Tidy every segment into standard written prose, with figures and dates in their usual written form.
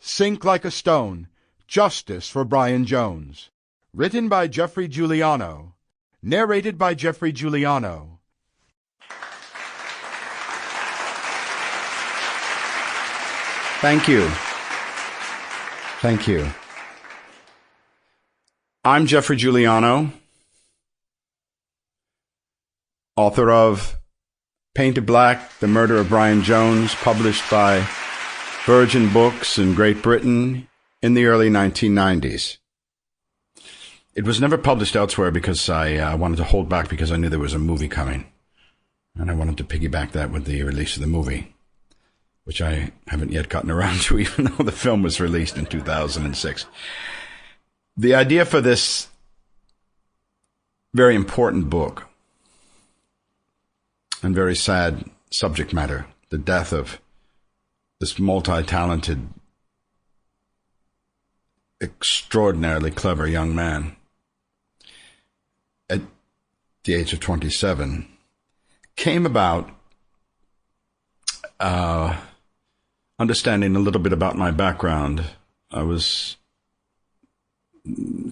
Sink Like a Stone, Justice for Brian Jones. Written by Geoffrey Giuliano. Narrated by Geoffrey Giuliano. Thank you. Thank you. I'm Geoffrey Giuliano, author of Painted Black, The Murder of Brian Jones, published by Virgin Books in Great Britain in the early 1990s. It was never published elsewhere because I wanted to hold back because I knew there was a movie coming. And I wanted to piggyback that with the release of the movie, which I haven't yet gotten around to, even though the film was released in 2006. The idea for this very important book and very sad subject matter, the death of this multi-talented, extraordinarily clever young man at the age of 27, came about understanding a little bit about my background. I was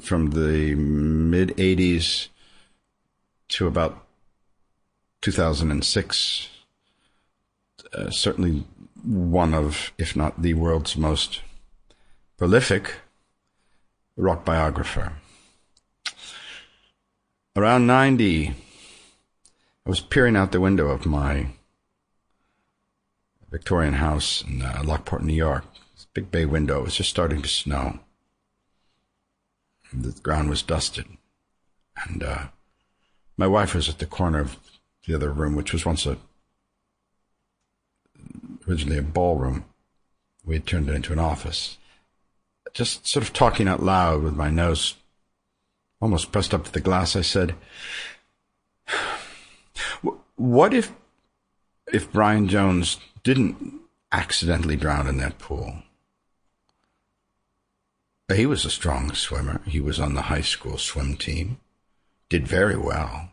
from the mid-'80s to about 2006, certainly one of, if not the world's most prolific rock biographer. Around 90, I was peering out the window of my Victorian house in Lockport, New York. This big bay window. It was just starting to snow. And the ground was dusted. And my wife was at the corner of the other room, which was once originally a ballroom. We had turned it into an office. Just sort of talking out loud with my nose almost pressed up to the glass, I said, what if Brian Jones didn't accidentally drown in that pool? He was a strong swimmer. He was on the high school swim team, did very well.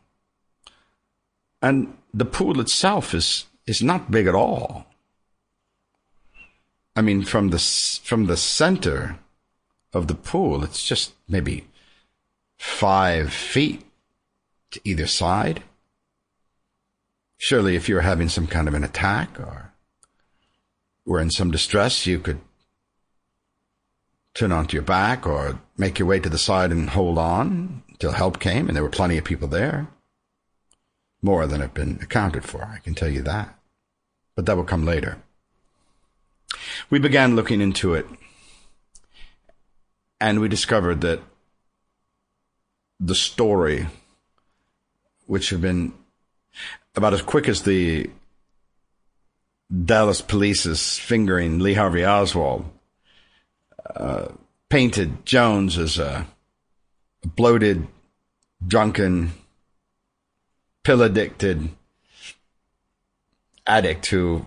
And the pool itself is not big at all. I mean, from the center of the pool, it's just maybe 5 feet to either side. Surely if you were having some kind of an attack or were in some distress, you could turn onto your back or make your way to the side and hold on until help came, and there were plenty of people there. More than have been accounted for, I can tell you that. But that will come later. We began looking into it, and we discovered that the story, which had been about as quick as the Dallas police's fingering Lee Harvey Oswald, painted Jones as a bloated, drunken, pill-addicted addict who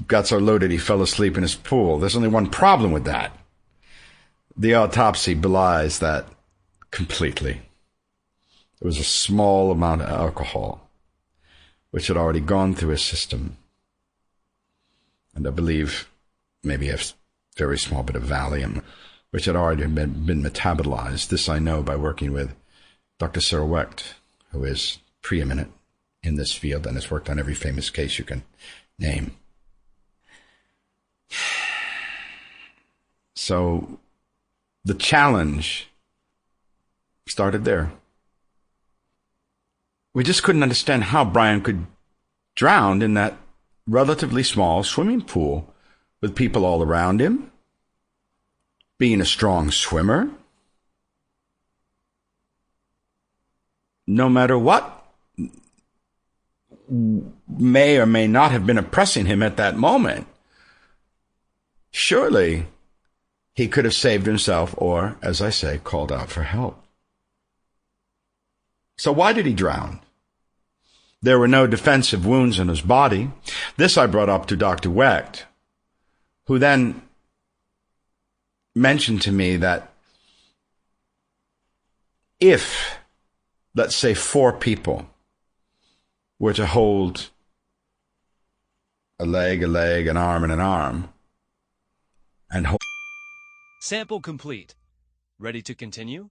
got so loaded he fell asleep in his pool. There's only one problem with that. The autopsy belies that completely. There was a small amount of alcohol which had already gone through his system. And I believe maybe a very small bit of Valium, which had already been metabolized. This I know by working with Dr. Sarah Wecht, who is preeminent in this field and has worked on every famous case you can name. So the challenge started there. We just couldn't understand how Brian could drown in that relatively small swimming pool with people all around him, being a strong swimmer. No matter what may or may not have been oppressing him at that moment, surely he could have saved himself or, as I say, called out for help. So why did he drown? There were no defensive wounds in his body. This I brought up to Dr. Wecht, who then mentioned to me that if, let's say, 4 people were to hold a leg, an arm, and an arm, and hold Sample complete. Ready to continue?